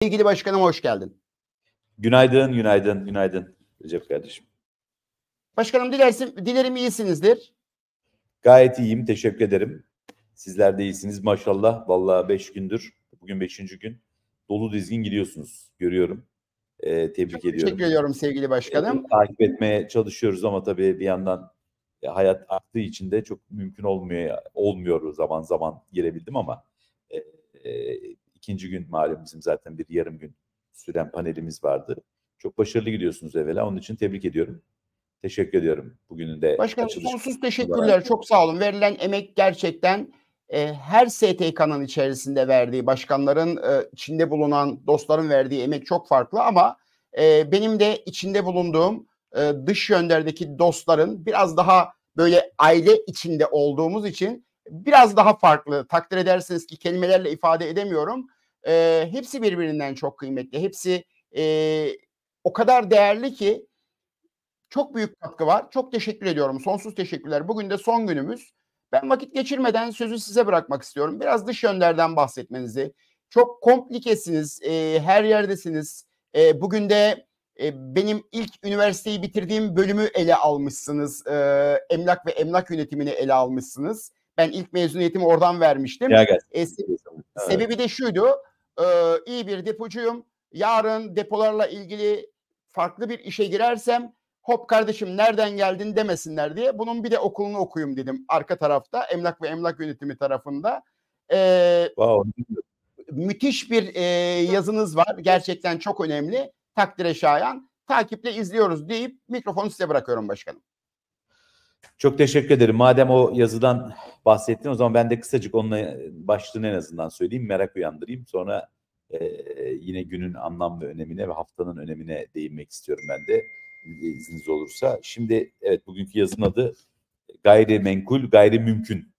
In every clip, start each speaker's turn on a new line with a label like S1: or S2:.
S1: Sevgili başkanım hoş geldin.
S2: Günaydın, günaydın, günaydın Recep kardeşim.
S1: Başkanım dilerim iyisinizdir.
S2: Gayet iyiyim, teşekkür ederim. Sizler de iyisiniz maşallah. Vallahi 5 gündür, bugün 5. gün. Dolu dizgin gidiyorsunuz, görüyorum. Tebrik ediyorum.
S1: Teşekkür ediyorum sevgili başkanım.
S2: Takip etmeye çalışıyoruz ama tabii bir yandan hayat aktığı için de çok mümkün olmuyor zaman zaman girebildim ama ikinci gün malum bizim zaten bir yarım gün süren panelimiz vardı. Çok başarılı gidiyorsunuz evvela. Onun için tebrik ediyorum. Teşekkür ediyorum. Bugünün de
S1: Başkanım sonsuz teşekkürler. Çok sağ olun. Verilen emek gerçekten her STK'nın içerisinde verdiği, başkanların içinde bulunan dostların verdiği emek çok farklı ama benim de içinde bulunduğum dış yönlerdeki dostların biraz daha böyle aile içinde olduğumuz için biraz daha farklı. Takdir edersiniz ki kelimelerle ifade edemiyorum. Hepsi birbirinden çok kıymetli. Hepsi o kadar değerli ki çok büyük katkı var. Çok teşekkür ediyorum. Sonsuz teşekkürler. Bugün de son günümüz. Ben vakit geçirmeden sözü size bırakmak istiyorum. Biraz dış yönlerden bahsetmenizi. Çok komplikesiniz. Her yerdesiniz. Bugün de benim ilk üniversiteyi bitirdiğim bölümü ele almışsınız. Emlak ve emlak yönetimini ele almışsınız. Ben ilk mezuniyetimi oradan vermiştim. Sebebi de şuydu. İyi bir depocuyum. Yarın depolarla ilgili farklı bir işe girersem hop kardeşim nereden geldin demesinler diye bunun bir de okulunu okuyayım dedim arka tarafta emlak ve emlak yönetimi tarafında.
S2: Wow.
S1: Müthiş bir yazınız var. Gerçekten çok önemli. Takdire şayan. Takiple izliyoruz deyip mikrofonu size bırakıyorum başkanım.
S2: Çok teşekkür ederim. Madem o yazıdan bahsettin o zaman ben de kısacık onunla başlığını en azından söyleyeyim. Merak uyandırayım. Sonra yine günün anlam ve önemine ve haftanın önemine değinmek istiyorum ben de. İzniniz olursa. Şimdi evet bugünkü yazının adı gayrimenkul, gayrimümkün.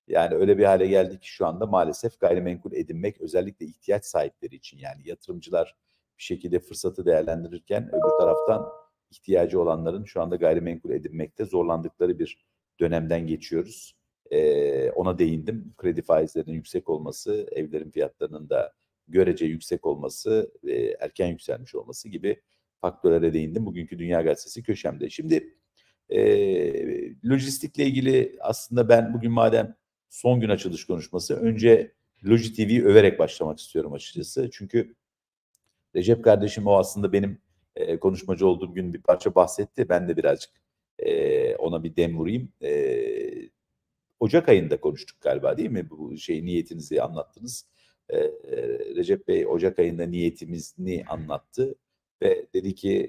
S2: Yani öyle bir hale geldik ki şu anda maalesef gayrimenkul edinmek özellikle ihtiyaç sahipleri için yani yatırımcılar bir şekilde fırsatı değerlendirirken öbür taraftan ihtiyacı olanların şu anda gayrimenkul edinmekte zorlandıkları bir dönemden geçiyoruz. Ona değindim. Kredi faizlerinin yüksek olması, evlerin fiyatlarının da görece yüksek olması, erken yükselmiş olması gibi faktörlere değindim. Bugünkü Dünya Gazetesi köşemde. Şimdi lojistikle ilgili aslında ben bugün madem son gün açılış konuşması, önce Loji TV'yi överek başlamak istiyorum açıkçası. Çünkü Recep kardeşim o aslında benim konuşmacı olduğum gün bir parça bahsetti. Ben de birazcık ona bir dem vurayım. Ocak ayında konuştuk galiba değil mi? Bu niyetinizi anlattınız. Recep Bey Ocak ayında niyetimizi anlattı. Ve dedi ki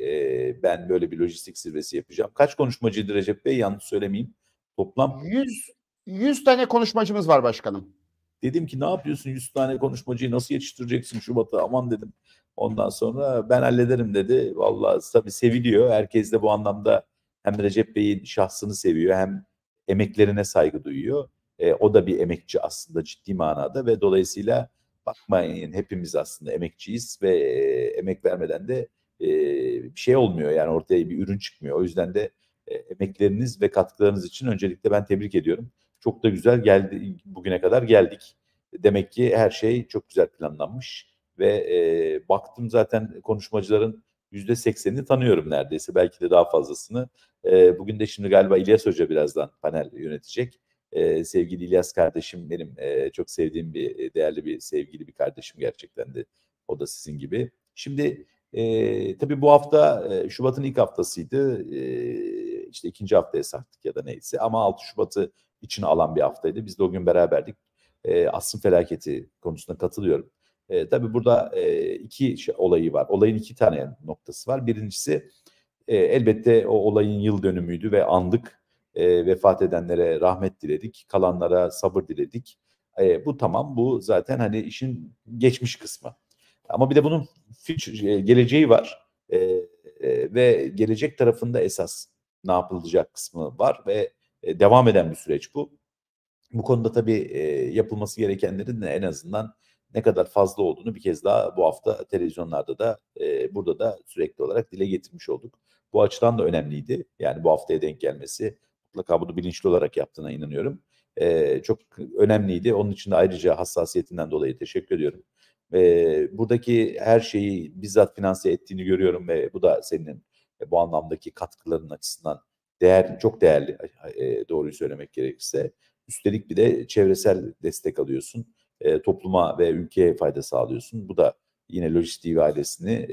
S2: ben böyle bir lojistik zirvesi yapacağım. Kaç konuşmacıydı Recep Bey? Yanlış söylemeyeyim. Toplam
S1: 100 tane konuşmacımız var başkanım.
S2: Dedim ki ne yapıyorsun 100 tane konuşmacıyı nasıl yetiştireceksin Şubat'a aman dedim. Ondan sonra ben hallederim dedi. Vallahi tabii seviliyor. Herkes de bu anlamda hem Recep Bey'in şahsını seviyor hem emeklerine saygı duyuyor. O da bir emekçi aslında ciddi manada ve dolayısıyla bakmayın hepimiz aslında emekçiyiz ve emek vermeden de bir şey olmuyor. Yani ortaya bir ürün çıkmıyor. O yüzden de emekleriniz ve katkılarınız için öncelikle ben tebrik ediyorum. Çok da güzel geldi, bugüne kadar geldik. Demek ki her şey çok güzel planlanmış ve baktım zaten konuşmacıların %80'ini tanıyorum neredeyse. Belki de daha fazlasını. Bugün de şimdi galiba İlyas Hoca birazdan panel yönetecek. Sevgili İlyas kardeşim benim çok sevdiğim değerli bir sevgili bir kardeşim gerçekten de. O da sizin gibi. Şimdi tabii bu hafta Şubat'ın ilk haftasıydı. İşte ikinci haftaya sarktık ya da neyse. Ama 6 Şubat'ı içine alan bir haftaydı. Biz de o gün beraberdik. Asrın felaketi konusunda katılıyorum. Tabii burada iki olayı var. Olayın iki tane noktası var. Birincisi elbette o olayın yıl dönümüydü ve andık. Vefat edenlere rahmet diledik. Kalanlara sabır diledik. Bu tamam. Bu zaten hani işin geçmiş kısmı. Ama bir de bunun geleceği var. Ve gelecek tarafında esas ne yapılacak kısmı var ve devam eden bir süreç bu. Bu konuda tabii yapılması gerekenlerin de en azından ne kadar fazla olduğunu bir kez daha bu hafta televizyonlarda da burada da sürekli olarak dile getirmiş olduk. Bu açıdan da önemliydi. Yani bu haftaya denk gelmesi mutlaka bunu bilinçli olarak yaptığına inanıyorum. Çok önemliydi. Onun için de ayrıca hassasiyetinden dolayı teşekkür ediyorum. Buradaki her şeyi bizzat finanse ettiğini görüyorum ve bu da senin bu anlamdaki katkıların açısından çok değerli, doğruyu söylemek gerekirse. Üstelik bir de çevresel destek alıyorsun. Topluma ve ülkeye fayda sağlıyorsun. Bu da yine Lojistik ailesini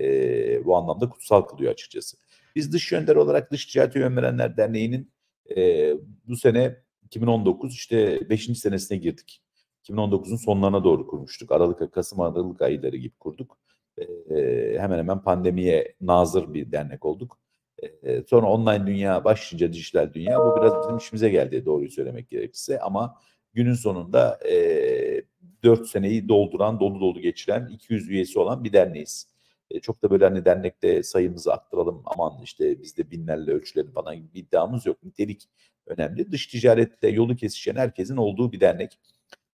S2: bu anlamda kutsal kılıyor açıkçası. Biz dış yönler olarak Dış Ticarete Yön Verenler Derneği'nin bu sene 2019 işte 5. senesine girdik. 2019'un sonlarına doğru kurmuştuk. Kasım-Aralık ayları gibi kurduk. Hemen hemen pandemiye nazır bir dernek olduk. Sonra online dünya başlayınca, dijital dünya, bu biraz bizim işimize geldi doğruyu söylemek gerekirse. Ama günün sonunda 4 seneyi dolduran, dolu dolu geçiren 200 üyesi olan bir derneğiz. Çok da böyle hani dernekte sayımızı arttıralım, aman işte bizde binlerle ölçülelim falan gibi bir iddiamız yok. Nitelik önemli. Dış ticarette yolu kesişen herkesin olduğu bir dernek.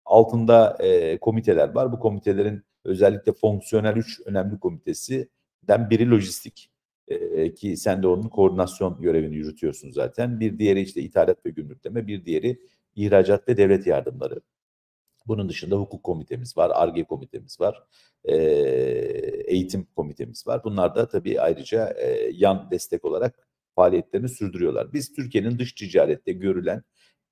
S2: Altında komiteler var. Bu komitelerin özellikle fonksiyonel 3 önemli komitesinden biri lojistik. Ki sen de onun koordinasyon görevini yürütüyorsun zaten. Bir diğeri işte ithalat ve gümrükleme, bir diğeri ihracat ve devlet yardımları. Bunun dışında hukuk komitemiz var, Ar-Ge komitemiz var, eğitim komitemiz var. Bunlar da tabii ayrıca yan destek olarak faaliyetlerini sürdürüyorlar. Biz Türkiye'nin dış ticarette görülen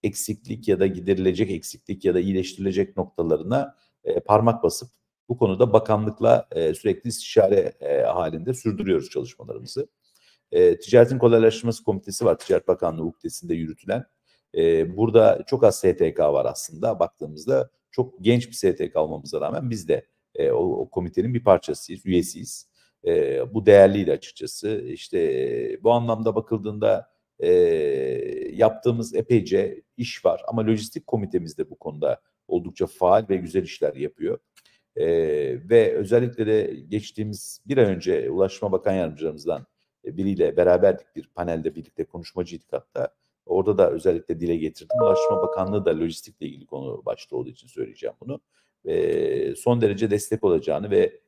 S2: eksiklik ya da giderilecek eksiklik ya da iyileştirilecek noktalarına parmak basıp bu konuda bakanlıkla sürekli istişare halinde sürdürüyoruz çalışmalarımızı. Ticaretin Kolaylaştırması Komitesi var, Ticaret Bakanlığı ukdesinde yürütülen. Burada çok az STK var aslında baktığımızda. Çok genç bir STK olmamıza rağmen biz de o komitenin bir parçasıyız, üyesiyiz. Bu değerliydi açıkçası. İşte bu anlamda bakıldığında yaptığımız epeyce iş var. Ama lojistik komitemiz de bu konuda oldukça faal ve güzel işler yapıyor. Ve özellikle de geçtiğimiz bir ay önce Ulaştırma Bakan Yardımcılarımızdan biriyle beraberdik, bir panelde birlikte konuşmacıydık hatta. Orada da özellikle dile getirdim. Ulaştırma Bakanlığı da lojistikle ilgili konu başta olduğu için söyleyeceğim bunu. Son derece destek olacağını ve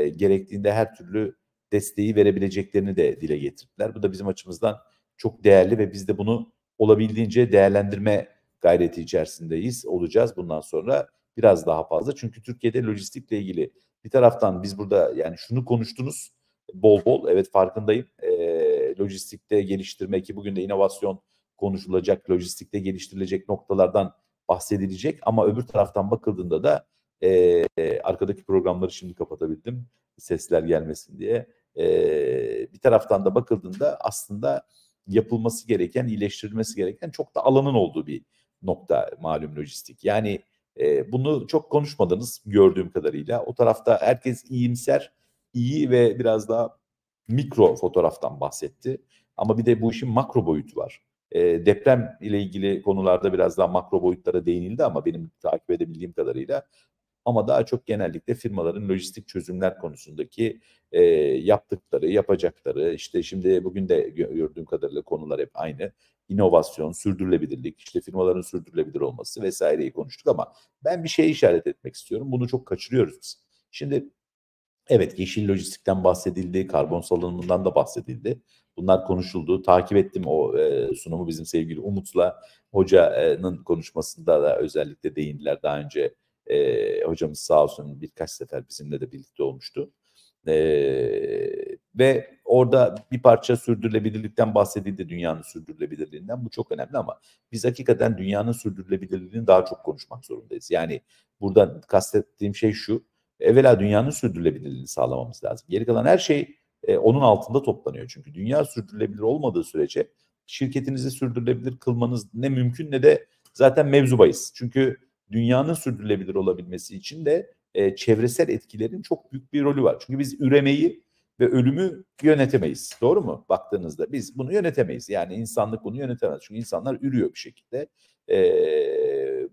S2: gerektiğinde her türlü desteği verebileceklerini de dile getirdiler. Bu da bizim açımızdan çok değerli ve biz de bunu olabildiğince değerlendirme gayreti içerisindeyiz, olacağız bundan sonra biraz daha fazla. Çünkü Türkiye'de lojistikle ilgili bir taraftan biz burada yani şunu konuştunuz bol bol, evet farkındayım. Lojistikte geliştirme, ki bugün de inovasyon konuşulacak, lojistikte geliştirilecek noktalardan bahsedilecek ama öbür taraftan bakıldığında da arkadaki programları şimdi kapatabildim sesler gelmesin diye. Bir taraftan da bakıldığında aslında yapılması gereken, iyileştirilmesi gereken çok da alanın olduğu bir nokta malum lojistik. Yani bunu çok konuşmadınız gördüğüm kadarıyla. O tarafta herkes iyimser, iyi ve biraz daha mikro fotoğraftan bahsetti. Ama bir de bu işin makro boyutu var. Deprem ile ilgili konularda biraz daha makro boyutlara değinildi ama benim takip edebildiğim kadarıyla. Ama daha çok genellikle firmaların lojistik çözümler konusundaki yaptıkları, yapacakları, işte şimdi bugün de gördüğüm kadarıyla konular hep aynı. İnovasyon, sürdürülebilirlik, işte firmaların sürdürülebilir olması vesaireyi konuştuk ama ben bir şeye işaret etmek istiyorum. Bunu çok kaçırıyoruz biz. Şimdi evet, yeşil lojistikten bahsedildi, karbon salınımından da bahsedildi. Bunlar konuşuldu. Takip ettim o sunumu, bizim sevgili Umut'la hocanın konuşmasında da özellikle değindiler. Daha önce hocamız sağ olsun birkaç sefer bizimle de birlikte olmuştu. Ve orada bir parça sürdürülebilirlikten bahsedildi, dünyanın sürdürülebilirliğinden. Bu çok önemli ama biz hakikaten dünyanın sürdürülebilirliğini daha çok konuşmak zorundayız. Yani burada kastettiğim şey şu: evvela dünyanın sürdürülebilirliğini sağlamamız lazım. Geri kalan her şey onun altında toplanıyor. Çünkü dünya sürdürülebilir olmadığı sürece şirketinizi sürdürülebilir kılmanız ne mümkün ne de zaten mevzu bahis. Çünkü dünyanın sürdürülebilir olabilmesi için de çevresel etkilerin çok büyük bir rolü var. Çünkü biz üremeyi ve ölümü yönetemeyiz. Doğru mu? Baktığınızda biz bunu yönetemeyiz. Yani insanlık bunu yönetemez. Çünkü insanlar ürüyor bir şekilde.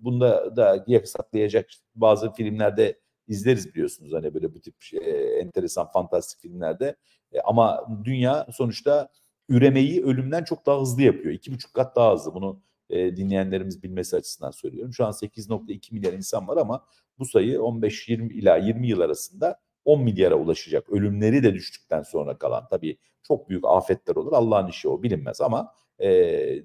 S2: Bunda da yasaklayacak bazı filmlerde izleriz biliyorsunuz, hani böyle bu tip enteresan fantastik filmlerde. Ama dünya sonuçta üremeyi ölümden çok daha hızlı yapıyor. 2,5 kat daha hızlı. Bunu dinleyenlerimiz bilmesi açısından söylüyorum. Şu an 8,2 milyar insan var ama bu sayı 15-20 ila 20 yıl arasında 10 milyara ulaşacak. Ölümleri de düştükten sonra kalan, tabii çok büyük afetler olur. Allah'ın işi o, bilinmez ama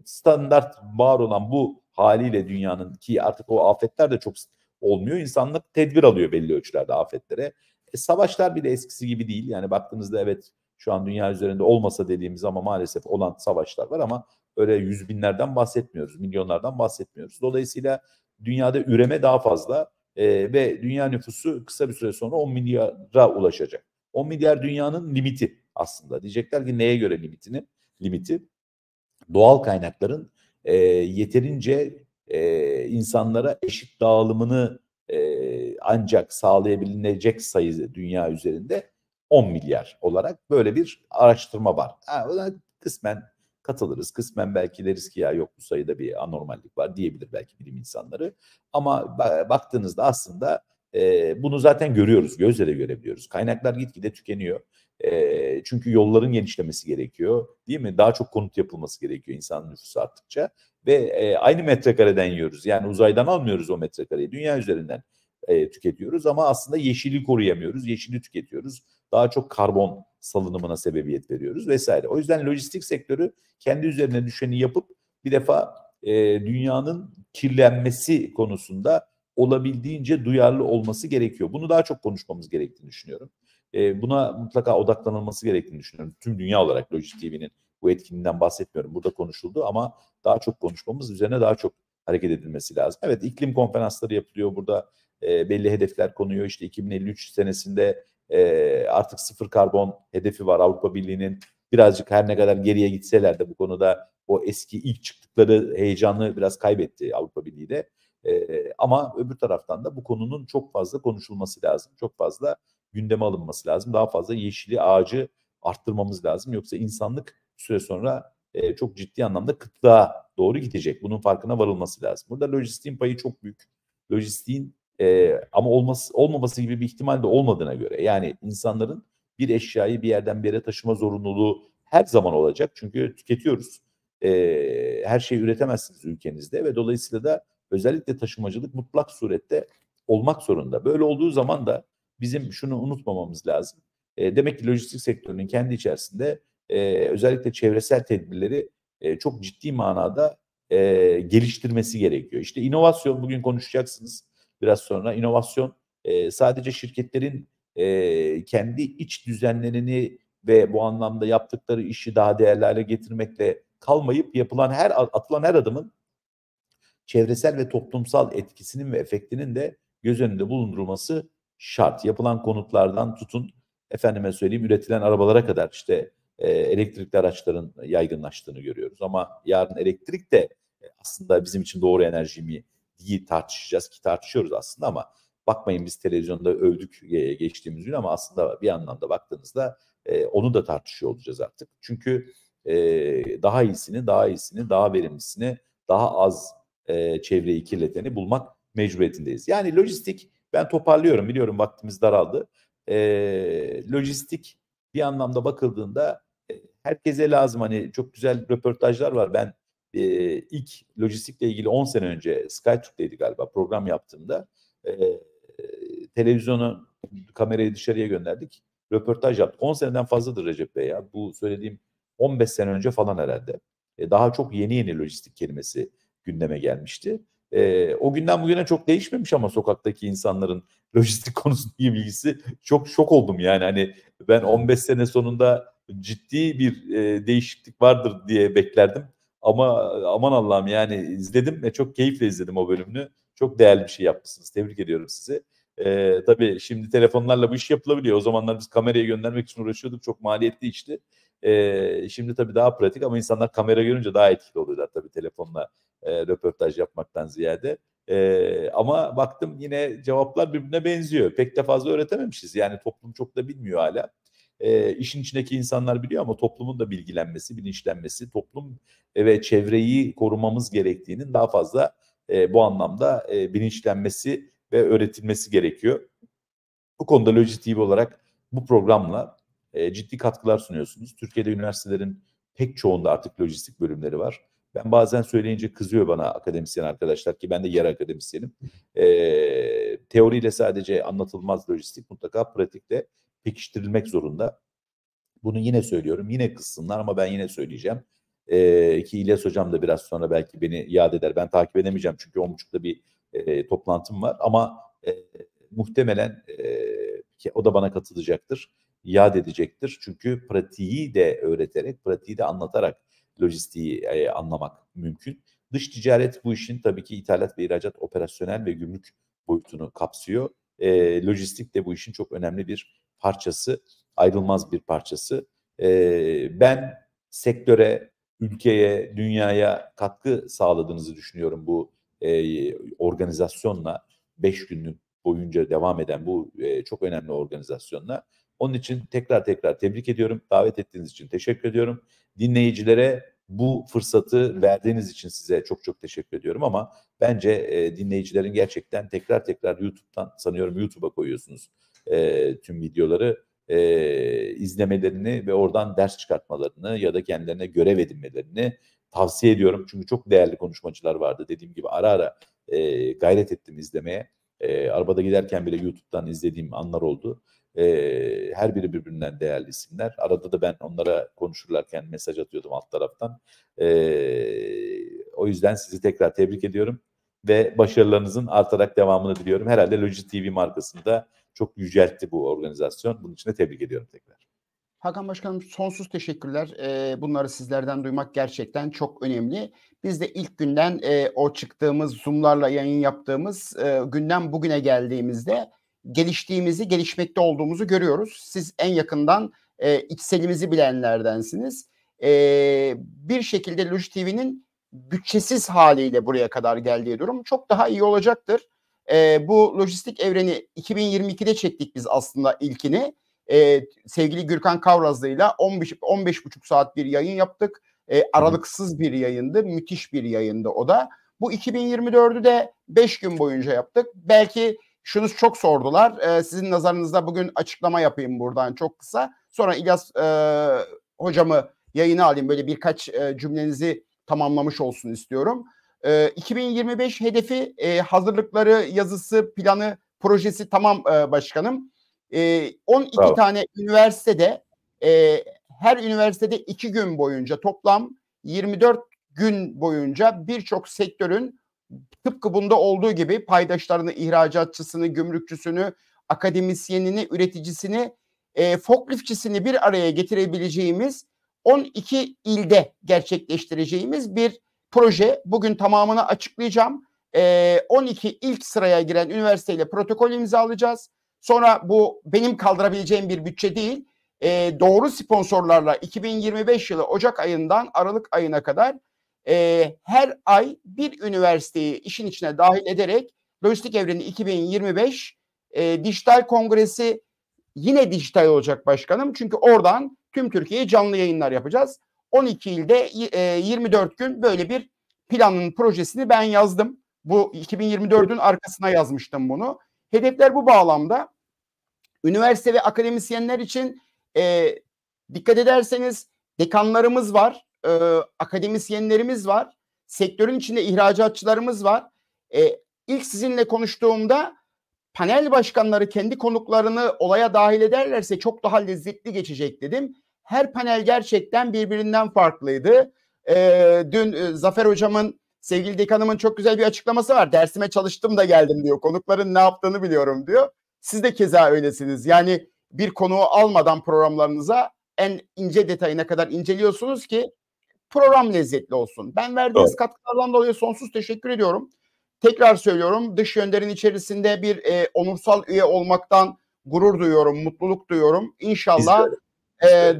S2: standart var olan bu haliyle dünyanın, ki artık o afetler de çok olmuyor. İnsanlık tedbir alıyor belli ölçülerde afetlere. Savaşlar bile eskisi gibi değil. Yani baktığınızda evet şu an dünya üzerinde olmasa dediğimiz ama maalesef olan savaşlar var ama öyle yüz binlerden bahsetmiyoruz, milyonlardan bahsetmiyoruz. Dolayısıyla dünyada üreme daha fazla ve dünya nüfusu kısa bir süre sonra 10 milyara ulaşacak. 10 milyar dünyanın limiti aslında. Diyecekler ki neye göre limiti? Doğal kaynakların yeterince insanlara eşit dağılımını ancak sağlayabilecek sayı dünya üzerinde 10 milyar olarak böyle bir araştırma var. Ona kısmen katılırız, kısmen belki deriz ki ya yok bu sayıda bir anormallik var diyebilir belki bilim insanları. Ama baktığınızda aslında bunu zaten görüyoruz, gözle de görebiliyoruz. Kaynaklar gitgide tükeniyor. Çünkü yolların genişlemesi gerekiyor, değil mi? Daha çok konut yapılması gerekiyor insan nüfusu arttıkça ve aynı metrekareden yiyoruz. Yani uzaydan almıyoruz o metrekareyi, dünya üzerinden tüketiyoruz ama aslında yeşili koruyamıyoruz, yeşili tüketiyoruz. Daha çok karbon salınımına sebebiyet veriyoruz vesaire. O yüzden lojistik sektörü kendi üzerine düşeni yapıp bir defa dünyanın kirlenmesi konusunda olabildiğince duyarlı olması gerekiyor. Bunu daha çok konuşmamız gerektiğini düşünüyorum. Buna mutlaka odaklanılması gerektiğini düşünüyorum. Tüm dünya olarak Lojist TV'nin bu etkinliğinden bahsetmiyorum. Burada konuşuldu ama daha çok konuşmamız, üzerine daha çok hareket edilmesi lazım. Evet, iklim konferansları yapılıyor. Burada belli hedefler konuyor. İşte 2053 senesinde artık sıfır karbon hedefi var Avrupa Birliği'nin. Birazcık her ne kadar geriye gitseler de bu konuda o eski ilk çıktıkları heyecanı biraz kaybetti Avrupa Birliği de. Ama öbür taraftan da bu konunun çok fazla konuşulması lazım. Çok fazla gündeme alınması lazım. Daha fazla yeşili, ağacı arttırmamız lazım. Yoksa insanlık süre sonra çok ciddi anlamda kıtlığa doğru gidecek. Bunun farkına varılması lazım. Burada lojistiğin payı çok büyük. Lojistiğin ama olmaması gibi bir ihtimal de olmadığına göre, yani insanların bir eşyayı bir yerden bir yere taşıma zorunluluğu her zaman olacak. Çünkü tüketiyoruz. Her şeyi üretemezsiniz ülkenizde ve dolayısıyla da özellikle taşımacılık mutlak surette olmak zorunda. Böyle olduğu zaman da bizim şunu unutmamamız lazım. Demek ki lojistik sektörünün kendi içerisinde özellikle çevresel tedbirleri çok ciddi manada geliştirmesi gerekiyor. İşte inovasyon, bugün konuşacaksınız biraz sonra. İnovasyon sadece şirketlerin kendi iç düzenlerini ve bu anlamda yaptıkları işi daha değerli hale getirmekle kalmayıp atılan her adımın çevresel ve toplumsal etkisinin ve efektinin de göz önünde bulundurulması şart. Yapılan konutlardan tutun, efendime söyleyeyim, üretilen arabalara kadar işte elektrikli araçların yaygınlaştığını görüyoruz. Ama yarın elektrik de aslında bizim için doğru enerji mi diye tartışacağız ki tartışıyoruz aslında ama bakmayın biz televizyonda övdük geçtiğimiz gün ama aslında bir anlamda baktığınızda onu da tartışıyor olacağız artık. Çünkü daha iyisini, daha verimlisini, daha az çevreyi kirleteni bulmak mecburiyetindeyiz. Yani lojistik, ben toparlıyorum, biliyorum vaktimiz daraldı. Lojistik bir anlamda bakıldığında herkese lazım. Hani çok güzel röportajlar var. Ben ilk lojistikle ilgili 10 sene önce SkyTürk'teydi galiba program yaptığımda televizyonu, kamerayı dışarıya gönderdik. Röportaj yaptık. 10 seneden fazladır Recep Bey ya. Bu söylediğim 15 sene önce falan herhalde. Daha çok yeni lojistik kelimesi gündeme gelmişti. O günden bugüne çok değişmemiş ama sokaktaki insanların lojistik konusundaki bilgisi, çok şok oldum yani. Hani ben 15 sene sonunda ciddi bir değişiklik vardır diye beklerdim. Ama aman Allah'ım, yani izledim ve çok keyifle izledim o bölümünü. Çok değerli bir şey yapmışsınız. Tebrik ediyorum sizi. Tabii şimdi telefonlarla bu iş yapılabiliyor. O zamanlar biz kamerayı göndermek için uğraşıyorduk. Çok maliyetli işti. Şimdi tabii daha pratik ama insanlar kamera görünce daha etkili oluyorlar tabii telefonla röportaj yapmaktan ziyade. Ama baktım yine cevaplar birbirine benziyor. Pek de fazla öğretememişiz. Yani toplum çok da bilmiyor hala. İşin içindeki insanlar biliyor ama toplumun da bilgilenmesi, bilinçlenmesi, toplum ve çevreyi korumamız gerektiğinin daha fazla bu anlamda bilinçlenmesi ve öğretilmesi gerekiyor. Bu konuda Lojist TV olarak bu programla ciddi katkılar sunuyorsunuz. Türkiye'de üniversitelerin pek çoğunda artık lojistik bölümleri var. Ben bazen söyleyince kızıyor bana akademisyen arkadaşlar ki ben de yarı akademisyenim. Teoriyle sadece anlatılmaz lojistik, mutlaka pratikle pekiştirilmek zorunda. Bunu yine söylüyorum, yine kızsınlar ama ben yine söyleyeceğim. Ki İlyas Hocam da biraz sonra belki beni yad eder. Ben takip edemeyeceğim çünkü 10.30'da bir toplantım var ama muhtemelen o da bana katılacaktır, yad edecektir. Çünkü pratiği de öğreterek, pratiği de anlatarak lojistiği anlamak mümkün. Dış ticaret bu işin tabii ki ithalat ve ihracat, operasyonel ve gümrük boyutunu kapsıyor. Lojistik de bu işin çok önemli bir parçası, ayrılmaz bir parçası. Ben sektöre, ülkeye, dünyaya katkı sağladığınızı düşünüyorum bu organizasyonla, 5 günlük boyunca devam eden bu çok önemli organizasyonla. Onun için tekrar tebrik ediyorum. Davet ettiğiniz için teşekkür ediyorum. Dinleyicilere bu fırsatı verdiğiniz için size çok teşekkür ediyorum ama bence dinleyicilerin gerçekten tekrar YouTube'dan, sanıyorum YouTube'a koyuyorsunuz tüm videoları, izlemelerini ve oradan ders çıkartmalarını ya da kendilerine görev edinmelerini tavsiye ediyorum. Çünkü çok değerli konuşmacılar vardı. Dediğim gibi ara gayret ettim izlemeye. Arabada giderken bile YouTube'dan izlediğim anlar oldu. Her biri birbirinden değerli isimler. Arada da ben onlara konuşurlarken mesaj atıyordum alt taraftan. O yüzden sizi tekrar tebrik ediyorum ve başarılarınızın artarak devamını diliyorum. Herhalde Loji TV markasını da çok yüceltti bu organizasyon. Bunun için de tebrik ediyorum tekrar.
S1: Hakan Başkanım, sonsuz teşekkürler. Bunları sizlerden duymak gerçekten çok önemli. Biz de ilk günden o çıktığımız Zoom'larla yayın yaptığımız günden bugüne geldiğimizde geliştiğimizi, gelişmekte olduğumuzu görüyoruz. Siz en yakından içselimizi bilenlerdensiniz. Bir şekilde Loji TV'nin bütçesiz haliyle buraya kadar geldiği durum çok daha iyi olacaktır. Bu lojistik evreni 2022'de çektik biz aslında ilkini. Sevgili Gürkan Kavrazlı'yla 15,5 saat bir yayın yaptık. Aralıksız bir yayındı. Müthiş bir yayındı o da. Bu 2024'ü de 5 gün boyunca yaptık. Belki şunu çok sordular. Sizin nazarınızda bugün açıklama yapayım buradan çok kısa. Sonra İlyas hocamı yayına alayım. Böyle birkaç cümlenizi tamamlamış olsun istiyorum. 2025 hedefi, hazırlıkları, yazısı, planı, projesi tamam başkanım. 12
S2: Bravo.
S1: tane üniversitede, her üniversitede 2 gün boyunca, toplam 24 gün boyunca birçok sektörün tıpkı bunda olduğu gibi paydaşlarını, ihracatçısını, gümrükçüsünü, akademisyenini, üreticisini, forkliftçisini bir araya getirebileceğimiz 12 ilde gerçekleştireceğimiz bir proje. Bugün tamamını açıklayacağım. 12 ilk sıraya giren üniversiteyle protokol imzalayacağız. Sonra bu benim kaldırabileceğim bir bütçe değil. Doğru sponsorlarla 2025 yılı Ocak ayından Aralık ayına kadar her ay bir üniversiteyi işin içine dahil ederek Lojistik Evreni 2025 dijital kongresi yine dijital olacak başkanım. Çünkü oradan tüm Türkiye'ye canlı yayınlar yapacağız. 12 ilde 24 gün böyle bir planın projesini ben yazdım. Bu 2024'ün arkasına yazmıştım bunu. Hedefler bu bağlamda. Üniversite ve akademisyenler için dikkat ederseniz dekanlarımız var, akademisyenlerimiz var, sektörün içinde ihracatçılarımız var. İlk sizinle konuştuğumda panel başkanları kendi konuklarını olaya dahil ederlerse çok daha lezzetli geçecek dedim. Her panel gerçekten birbirinden farklıydı. Dün Zafer hocamın, sevgili dekanımın çok güzel bir açıklaması var. Dersime çalıştım da geldim diyor. Konukların ne yaptığını biliyorum diyor. Siz de keza öylesiniz. Yani bir konuğu almadan programlarınıza en ince detayına kadar inceliyorsunuz ki program lezzetli olsun. Ben verdiğiniz katkılardan dolayı sonsuz teşekkür ediyorum. Tekrar söylüyorum, Dış Yönder'in içerisinde bir onursal üye olmaktan gurur duyuyorum, mutluluk duyuyorum. İnşallah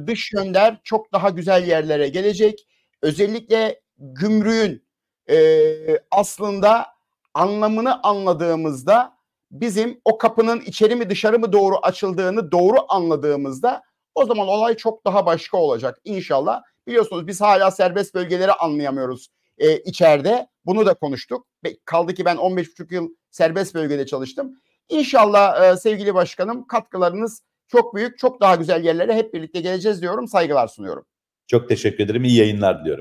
S1: Dış Yönder çok daha güzel yerlere gelecek. Özellikle gümrüğün aslında anlamını anladığımızda, bizim o kapının içeri mi dışarı mı doğru açıldığını doğru anladığımızda o zaman olay çok daha başka olacak inşallah. Biliyorsunuz biz hala serbest bölgeleri anlayamıyoruz içeride. Bunu da konuştuk. Kaldı ki ben 15,5 yıl serbest bölgede çalıştım. İnşallah sevgili başkanım, katkılarınız çok büyük, çok daha güzel yerlere hep birlikte geleceğiz diyorum. Saygılar sunuyorum.
S2: Çok teşekkür ederim. İyi yayınlar diliyorum.